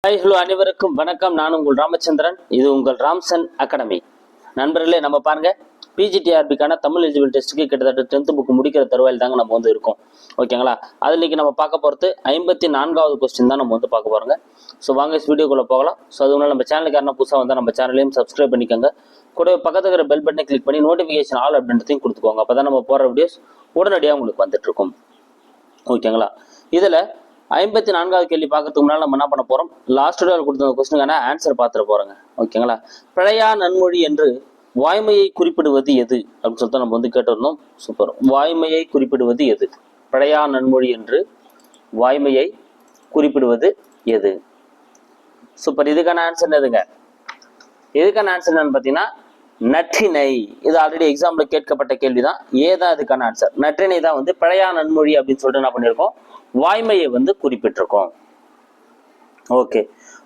Hi hello அனைவருக்கும் வணக்கம். நான் உங்கள் ராமச்சந்திரன். இது உங்கள் ராம்சன் அகாடமி. நண்பர்களே, நம்ம பாருங்க, பிஜிடிஆர்பிக்கான தமிழ் எலிஜிபிள் டெஸ்ட்டுக்கு கிட்டத்தட்ட 10th புக் முடிக்கிற தருவாயில் தாங்க நம்ம வந்து இருக்கோம். ஓகேங்களா? அதில் இன்னைக்கு நம்ம பார்க்க போகிறது 54வது கொஸ்டின் தான் நம்ம வந்து பார்க்க போகிறோங்க. ஸோ வாங்க வீடியோக்குள்ளே போகலாம். ஸோ அதுனால நம்ம சேனலுக்கு யாரும் புதுசாக வந்தால் நம்ம சேனலையும் சப்ஸ்கிரைப் பண்ணிக்கோங்க. கூட பக்கத்தில் இருக்கிற பெல் பட்டனை கிளிக் பண்ணி நோட்டிஃபிகேஷன் ஆல் அப்படின்றதையும் கொடுத்துக்கோங்க. அப்போ தான் நம்ம போகிற வீடியோஸ் உடனடியாக உங்களுக்கு வந்துட்டு இருக்கும். ஓகேங்களா? இதில் 54வது கேள்வி பார்க்கறதுக்கு முன்னால் நம்ம என்ன பண்ண போறோம், லாஸ்ட் வீடியோவில் கொடுத்த கொஸ்டினுக்கான ஆன்சர் பார்த்துட்டு போறோங்க. ஓகேங்களா? பிழையா நன்மொழி என்று வாய்மையை குறிப்பிடுவது எது அப்படின்னு சொல்லிட்டு நம்ம வந்து கேட்டிருந்தோம். சூப்பர். வாய்மையை குறிப்பிடுவது எது? பிழையா நன்மொழி என்று வாய்மையை குறிப்பிடுவது எது? சூப்பர். இதுக்கான ஆன்சர் எதுங்க? இதுக்கான ஆன்சர் என்னன்னு பார்த்தீங்கன்னா நற்றிணை. இது ஆல்ரெடி எக்ஸாம்ல கேட்கப்பட்ட கேள்விதான். ஏதான் இதுக்கான ஆன்சர்? நற்றிணை தான் வந்து பிழையா நன்மொழி அப்படின்னு சொல்லிட்டு என்ன பண்ணியிருக்கோம், வாய்மையை வந்து குறிப்பிட்டிருக்கோம். ஓகே.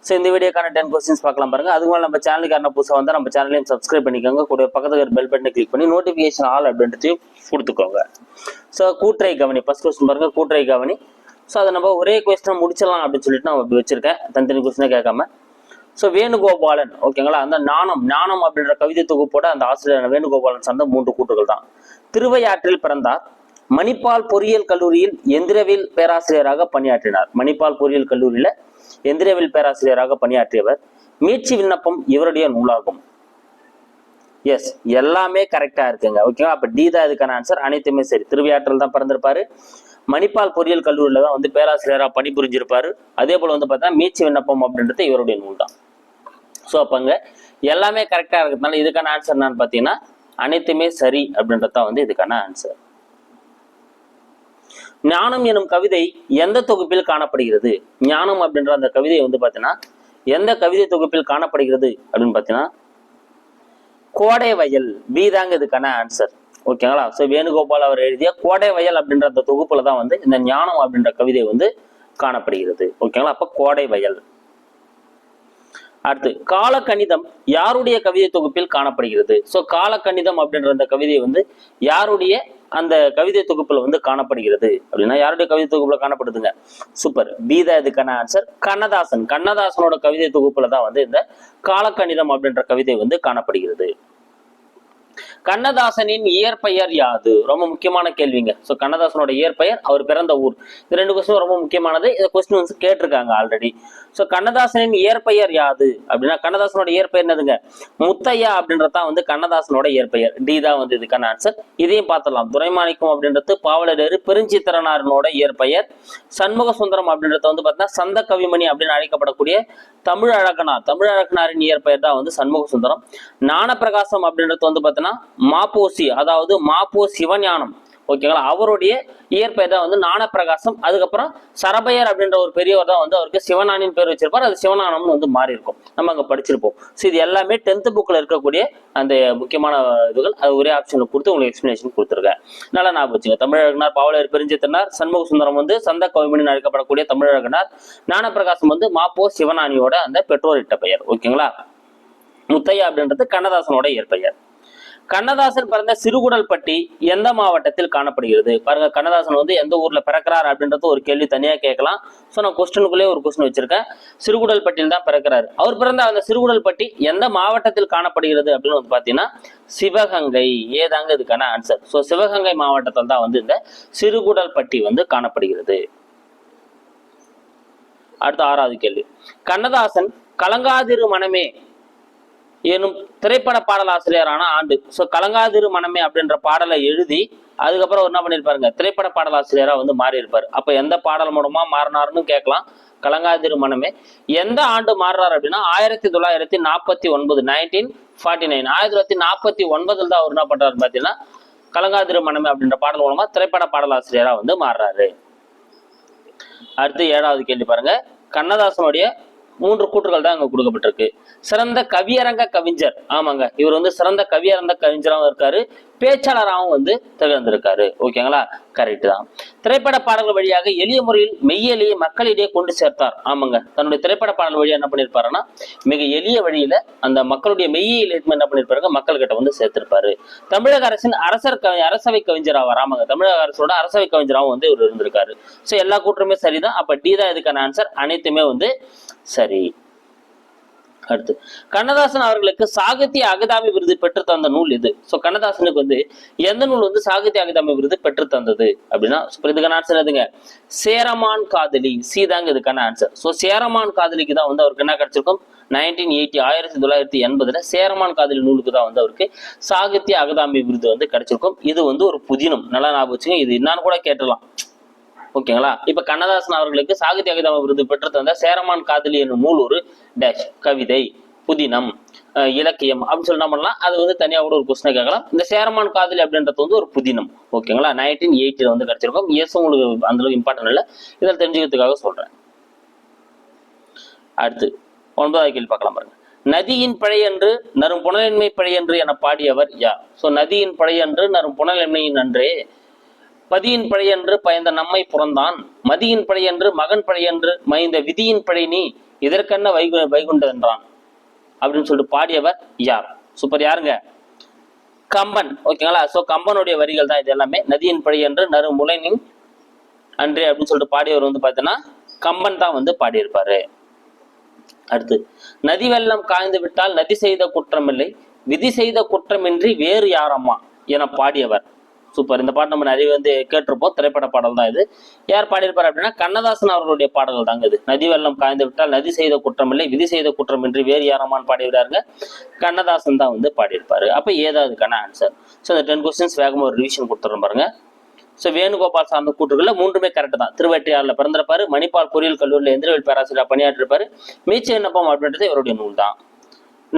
ஸோ இந்த வீடியோக்கான 10 கொஸ்டின்ஸ் பார்க்கலாம் பாருங்க. அதுக்கு மேலே நம்ம சேனலுக்கு யாரும் புதுசாக வந்தால் நம்ம சேனலையும் சப்ஸ்கிரைப் பண்ணிக்கோங்க. கூட பக்கத்தில் பெல் பட்டனை கிளிக் பண்ணி நோட்டிஃபிகேஷன் ஆல் அப்படின்றதையும் கொடுத்துக்கோங்க. ஸோ கூட்டுரை கவனி. ஃபர்ஸ்ட் கொஸ்டின் பாருங்க, கூட்டுரை கவனி. ஸோ அதை நம்ம ஒரே கொஸ்டினை முடிச்சிடலாம் அப்படின்னு சொல்லிட்டு நான் அப்படி வச்சிருக்கேன், தனித்தனி கொஸ்டினை கேட்காம. ஸோ வேணுகோபாலன், ஓகேங்களா, அந்த ஞானம் அப்படின்ற கவிதை தொகுப்போட அந்த ஆசிரியர் வேணுகோபாலன் சார்ந்த 3 கூற்றுகள் தான். திருவையாற்றில் பிறந்தார். மணிப்பால் பொறியியல் கல்லூரியில் எந்திரவியல் பேராசிரியராக பணியாற்றினார். மணிப்பால் பொறியியல் கல்லூரியில எந்திரவியல் பேராசிரியராக பணியாற்றியவர். மீட்சி விண்ணப்பம் இவருடைய நூலாகும். எஸ், எல்லாமே கரெக்டா இருக்குங்க. ஓகேங்களா? அப்ப டி தான் இதுக்கான ஆன்சர். அனைத்துமே சரி. திருவையாற்றில் தான் பிறந்திருப்பாரு. மணிப்பால் பொறியியல் கல்லூரியில தான் வந்து பேராசிரியராக பணிபுரிஞ்சிருப்பாரு. அதே போல வந்து பார்த்தா மீட்சி விண்ணப்பம் அப்படின்றது இவருடைய நூல் தான். ஸோ அப்பங்க எல்லாமே கரெக்டா இருக்கிறதுனால இதுக்கான ஆன்சர் என்னன்னு பார்த்தீங்கன்னா அனைத்துமே சரி அப்படின்றது தான் வந்து இதுக்கான ஆன்சர். ஞானம் எனும் கவிதை எந்த தொகுப்பில் காணப்படுகிறது? ஞானம் அப்படின்ற அந்த கவிதை வந்து பார்த்தீங்கன்னா எந்த கவிதை தொகுப்பில் காணப்படுகிறது அப்படின்னு பார்த்தீங்கன்னா கோடை வயல். பி தாங்க இதுக்கான ஆன்சர். ஓகேங்களா? ஸோ வேணுகோபால் அவர் எழுதிய கோடை வயல் அப்படின்ற அந்த தொகுப்புல தான் வந்து இந்த ஞானம் அப்படின்ற கவிதை வந்து காணப்படுகிறது. ஓகேங்களா? அப்ப கோடை வயல். அடுத்து காலக்கணிதம் யாருடைய கவிதை தொகுப்பில் காணப்படுகிறது? ஸோ காலக்கணிதம் அப்படின்ற அந்த கவிதை வந்து யாருடைய அந்த கவிதை தொகுப்புல வந்து காணப்படுகிறது அப்படின்னா யாருடைய கவிதை தொகுப்புல காணப்படுதுங்க? சூப்பர். பி தான் இதுக்கான ஆன்சர். கண்ணதாசன். கண்ணதாசனோட கவிதை தொகுப்புல தான் வந்து இந்த காலக்கணிதம் அப்படின்ற கவிதை வந்து காணப்படுகிறது. கண்ணதாசனின் இயற்பெயர் யாது? ரொம்ப முக்கியமான கேள்விங்க. ஸோ கண்ணதாசனோட இயற்பெயர், அவர் பிறந்த ஊர். இது 2 கொஸ்டின் ரொம்ப முக்கியமானது. இந்த கொஸ்டின் வந்து கேட்டிருக்காங்க ஆல்ரெடி. ஸோ கண்ணதாசனின் இயற்பெயர் யாது அப்படின்னா கண்ணதாசனோட இயற்பெயர் என்னதுங்க? முத்தையா அப்படின்றதான் வந்து கண்ணதாசனோட இயற்பெயர். டி தான் வந்து இதுக்கான ஆன்சர். இதையும் பார்த்துடலாம். துரைமாணிக்கம் அப்படின்றது பாவலரேறு பெருஞ்சித்திரனாரனோட இயற்பெயர். சண்முக சுந்தரம் அப்படின்றத வந்து பார்த்தீங்கன்னா சந்த கவிமணி அப்படின்னு அழைக்கப்படக்கூடிய தமிழழகனார். தமிழழகனாரின் இயற்பெயர் தான் வந்து சண்முக சுந்தரம். ஞானப்பிரகாசம் அப்படின்றது வந்து பார்த்தீங்கன்னா மாப்போசி, அதாவது மாப்போ சிவஞானம். ஓகேங்களா? அவருடைய இயற்பெயர் தான் வந்து ஞானப்பிரகாசம். அதுக்கப்புறம் சரபையர் அப்படின்ற ஒரு பெரியவர் தான் வந்து அவருக்கு சிவஞானின் பேர் வச்சிருப்பார். அது சிவஞானம்னு வந்து மாறி இருக்கும். நம்ம அங்க படிச்சிருப்போம். ஸோ இது எல்லாமே 10th புக்ல இருக்கக்கூடிய அந்த முக்கியமான இதுகள். அது ஒரே ஆப்ஷன்ல கொடுத்து உங்களுக்கு எக்ஸ்பிளேஷன் கொடுத்துருக்கேன். நல்லா ஞாபகம் வச்சுங்க. தமிழழகனார் பாவலர் பெருஞ்சித்திரனார், சண்முக சுந்தரம் வந்து சந்த கவிமணி அழைக்கப்படக்கூடிய தமிழழகனார், ஞானப்பிரகாசம் வந்து மாப்போ சிவஞானியோட அந்த பெற்றோர் இட்ட பெயர். ஓகேங்களா? முத்தையா அப்படின்றது கண்ணதாசனோட இயற்பெயர். கண்ணதாசன் பிறந்த சிறுகுடல்பட்டி எந்த மாவட்டத்தில் காணப்படுகிறது? பாருங்க, கண்ணதாசன் வந்து எந்த ஊர்ல பிறக்கிறார் அப்படின்றது ஒரு கேள்வி தனியா கேட்கலாம். ஸோ நான் கொஸ்டினுக்குள்ளே ஒரு கொஸ்டின் வச்சிருக்கேன். சிறுகுடல்பட்டியில் தான் பிறக்கிறாரு. அவர் பிறந்த அந்த சிறுகுடல்பட்டி எந்த மாவட்டத்தில் காணப்படுகிறது அப்படின்னு வந்து பாத்தீங்கன்னா சிவகங்கை. ஏதாங்க இதுக்கான ஆன்சர்? ஸோ சிவகங்கை மாவட்டத்தில் தான் வந்து இந்த சிறுகுடல்பட்டி வந்து காணப்படுகிறது. அடுத்த 6வது கேள்வி. கண்ணதாசன் கலங்காதிரு மனமே எனும் திரைப்பட பாடலாசிரியரான ஆண்டு. ஸோ கலங்காதிரு மனமே அப்படின்ற பாடலை எழுதி அதுக்கப்புறம் என்ன பண்ணிருப்பாருங்க, திரைப்பட பாடலாசிரியரா வந்து மாறி இருப்பாரு. அப்ப எந்த பாடல் மூலமா மாறினாருன்னு கேட்கலாம். கலங்காதிரு மனமே எந்த ஆண்டு மாறுறாரு அப்படின்னா 1949. 1949. 1949 தான் அவர் என்ன பண்றாரு பாத்தீங்கன்னா கலங்காதிரு மனமே அப்படின்ற பாடல் மூலமா திரைப்பட பாடலாசிரியரா வந்து மாறுறாரு. அடுத்து 7வது கேள்வி பாருங்க. கண்ணதாசனுடைய 3 கூற்றுகள் தான் அங்க கொடுக்கப்பட்டிருக்கு. சிறந்த கவியரங்க கவிஞர். ஆமாங்க, இவர் வந்து சிறந்த கவியரங்க கவிஞராகவும் இருக்காரு, பேச்சாளராகவும் வந்து திகழ்ந்திருக்காரு. ஓகேங்களா, கரெக்ட் தான். திரைப்பட பாடல்கள் வழியாக எளிய முறையில் மெய்யெளிய மக்களிடையே கொண்டு சேர்த்தார். ஆமாங்க, தன்னுடைய திரைப்பட பாடல் வழியா என்ன பண்ணிருப்பாருன்னா மிக எளிய வழியில அந்த மக்களுடைய மெய்யியல் என்ன பண்ணிருப்பாருங்க மக்கள்கிட்ட வந்து சேர்த்திருப்பாரு. தமிழக அரசின் அரசவை கவிஞர் ஆவார். ஆமாங்க, தமிழக அரசோட அரசவை கவிஞராகவும் வந்து இவர் இருந்திருக்காரு. சோ எல்லா கூற்றுமே சரிதான். அப்ப டி தான் இதுக்கான ஆன்சர். அனைத்துமே வந்து சரி. அடுத்து, கண்ணதாசன் அவர்களுக்கு சாகித்ய அகாதமி விருது பெற்று தந்த நூல் எது? சோ கண்ணதாசனுக்கு வந்து எந்த நூல் வந்து சாகித்ய அகாதமி விருது பெற்று தந்தது அப்படின்னா இதுக்கான ஆன்சர் எதுங்க? சேரமான் காதலி. சி தாங்க இதுக்கான ஆன்சர். சோ சேரமான் காதலிக்கு தான் வந்து அவருக்கு என்ன கிடைச்சிருக்கும்? 1980 சேரமான் காதலி நூலுக்கு தான் வந்து அவருக்கு சாகித்ய அகாதமி விருது வந்து கிடைச்சிருக்கும். இது வந்து ஒரு புதினம். நல்லா ஞாபகம் வச்சுங்க, இது என்னன்னு கூட கேட்டலாம். ஓகேங்களா, இப்ப கண்ணதாசன் அவர்களுக்கு சாகித்ய அகாதமி விருது பெற்று தந்த சேரமான் காதலி என்னும் நூல் ஒரு டேஷ் கவிதை, புதினம், இலக்கியம் அப்படின்னு சொல்லி என்ன பண்ணலாம், அது வந்து தனியா கூட ஒரு கொஸ்டின் கேட்கலாம். இந்த சேரமான் காதலி அப்படின்றது வந்து ஒரு புதினம். ஓகேங்களா, 1980 வந்து கிடைச்சிருக்கும். எஸ், உங்களுக்கு அந்த அளவுக்கு இம்பார்ட்டன்ட் இல்லை, இதில் தெரிஞ்சுக்கிறதுக்காக சொல்றேன். அடுத்து 9வது கேள்வி பார்க்கலாம் பாருங்க. நதியின் பழையன்று நரும் புனலின்மை பழையன்று என பாடியவர் யார்? சோ நதியின் பழையன்று நரும் புனலின்மையின் அன்றே பதியின் பழையன்று பயந்த நம்மை புறந்தான், மதியின் பழையன்று மகன் பழையன்று மைந்த விதியின் பழை நீ இதற்கென்ன வைகுண்டதென்றான் அப்படின்னு சொல்லிட்டு பாடியவர் யார்? சூப்பர், யாருங்க? கம்பன். ஓகேங்களா, சோ கம்பனுடைய வரிகள் தான் இது எல்லாமே. நதியின் பழையன்று நறு முளைனின் அன்றே அப்படின்னு சொல்லிட்டு பாடியவர் வந்து பார்த்தீங்கன்னா கம்பன் தான் வந்து பாடியிருப்பாரு. அடுத்து, நதி வெள்ளம் காய்ந்து விட்டால் நதி செய்த குற்றமில்லை, விதி செய்த குற்றமின்றி வேறு யாரம்மா என பாடியவர்? சூப்பர், இந்த பாட்டு நம்ம நிறைய வந்து கேட்டிருப்போம். திரைப்பட பாடல் தான் இது. யார் பாடியிருப்பார் அப்படின்னா கண்ணதாசன் அவர்களுடைய பாடல்கள் தாங்க இது. நதி வெள்ளம் காய்ந்து விட்டால் நதி செய்த குற்றமில்லை, விதி செய்த குற்றமின்றி வேறு யாரம்மான்னு பாடிவிடாருங்க கண்ணதாசன் தான் வந்து பாடியிருப்பாரு. அப்ப ஏதாவதுக்கான ஆன்சர். ஸோ இந்த 10 கொஸ்டின்ஸ் வேகமாக ஒரு ரிவிஷன் கொடுத்துறோம் பாருங்க. ஸோ வேணுகோபால் சார்ந்த கூற்றுகள்ல 3மே கரெக்ட் தான். திருவெற்றியாறுல பிறந்திருப்பாரு, மணிப்பால் பொறியியல் கல்லூரியில் எந்திரவியல் பேராசிரியர் பணியாற்றிருப்பாரு. மீச்ச விண்ணப்பம் அப்படின்றது இவருடைய நூல் தான்.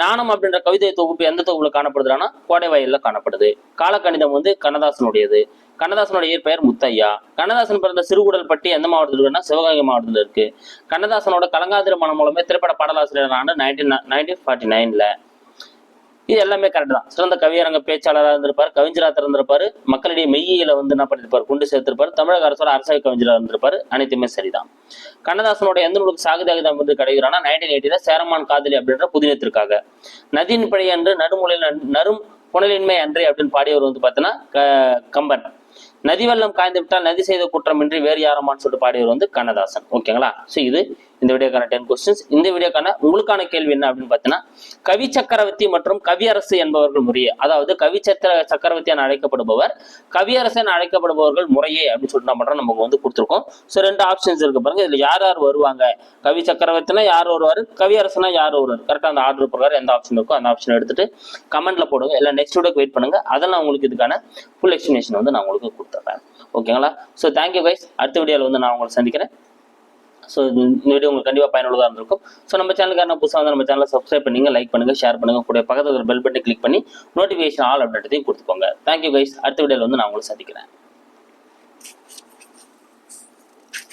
நாணம் அப்படின்ற கவிதை தொகுப்பு எந்த தொகுப்புல காணப்படுதுன்னா கோடைவாயில காணப்படுது. காலக்கணிதம் வந்து கண்ணதாசனுடையது. கண்ணதாசனுடைய இயற்பெயர் முத்தையா. கண்ணதாசன் பிறந்த சிறுகுடல் பட்டி எந்த மாவட்டத்தில் இருக்குன்னா சிவகங்கை மாவட்டத்தில் இருக்கு. கண்ணதாசனோட கலங்காதிர மனம் மூலமே திரைப்பட பாடலாசிரியர் ஆண்டு 1949ல. இது எல்லாமே கரெக்ட் தான். சிறந்த கவியரங்க பேச்சாளராக இருந்திருப்பாரு, கவிஞராக திறந்திருப்பாரு, மக்களிடையே மெய்யில வந்து என்ன பண்ணிருப்பாரு கொண்டு சேர்த்திருப்பாரு, தமிழக அரசோட அரசவை கவிஞராக இருந்திருப்பாரு. அனைத்துமே சரிதான். கண்ணதாசனோட எந்த நூலுக்கு சாகித்ய அகாதமி வந்து கிடைக்கிறான்னா 1980 சேரமான் காதலி அப்படின்ற புதினத்திற்காக. நதியின் பழி அன்று நடுமுலையில் நரும் புனலின்மை அன்றே அப்படின்னு பாடியவர் வந்து பார்த்தீங்கன்னா கம்பன். நதி வெள்ளம் காய்ந்து விட்டால் நதி செய்த குற்றமின்றி வேறு யாரமான்னு சொல்லிட்டு பாடியவர் வந்து கண்ணதாசன். ஓகேங்களா, ஸோ இது இந்த வீடியோக்கான 10 கொஸ்டின்ஸ். இந்த வீடியோக்கான உங்களுக்கான கேள்வி என்ன அப்படின்னு பார்த்தீங்கன்னா கவி சக்கரவர்த்தி மற்றும் கவியரசு என்பவர்கள் முறையே, அதாவது கவி சக்கரவர்த்தி என அழைக்கப்படுபவர், கவியரசு என அழைக்கப்படுபவர்கள் முறையே அப்படின்னு சொல்லிட்டு என்ன பண்றோம் நமக்கு வந்து கொடுத்துருக்கோம். ஸோ 2 ஆப்ஷன்ஸ் இருக்கு பாருங்க. இதுல யார் யார் வருவாங்க, கவி சக்கரவர்த்தினா யார் வருவாரு, கவியரசுனா யார் வருவாரு, கரெக்டாக அந்த ஆர்டர் பிரகாரம் எந்த ஆப்ஷன் இருக்கோ அந்த ஆப்ஷன் எடுத்துட்டு கமெண்ட்ல போடுங்க. இல்லை நெக்ஸ்ட் வீடியோக்கு வெயிட் பண்ணுங்க, அதெல்லாம் உங்களுக்கு இதுக்கான ஃபுல் எக்ஸ்பிளேஷன் வந்து நான் உங்களுக்கு கொடுத்துட்றேன். ஓகேங்களா, ஸோ தேங்க்யூ கைஸ். அடுத்த வீடியோவில் வந்து நான் உங்களை சந்திக்கிறேன். ஸோ இந்த வீடியோ உங்களுக்கு கண்டிப்பாக பயனுள்ளதாக இருந்திருக்கும். ஸோ நம்ம சேனலுக்கான புதுசாக வந்து நம்ம சேனலை சப்ஸ்கிரைப் பண்ணுங்க, லைக் பண்ணுங்க, ஷேர் பண்ணுங்க, கூட பக்கத்தில் பெல் பட்டனை கிளிக் பண்ணி நோட்டிஃபிகேஷன் ஆல் அப்படின்றதையும் கொடுத்துக்கோங்க. Thank you guys. அடுத்த வீடியோவில் வந்து நான் உங்களை சந்திக்கிறேன்.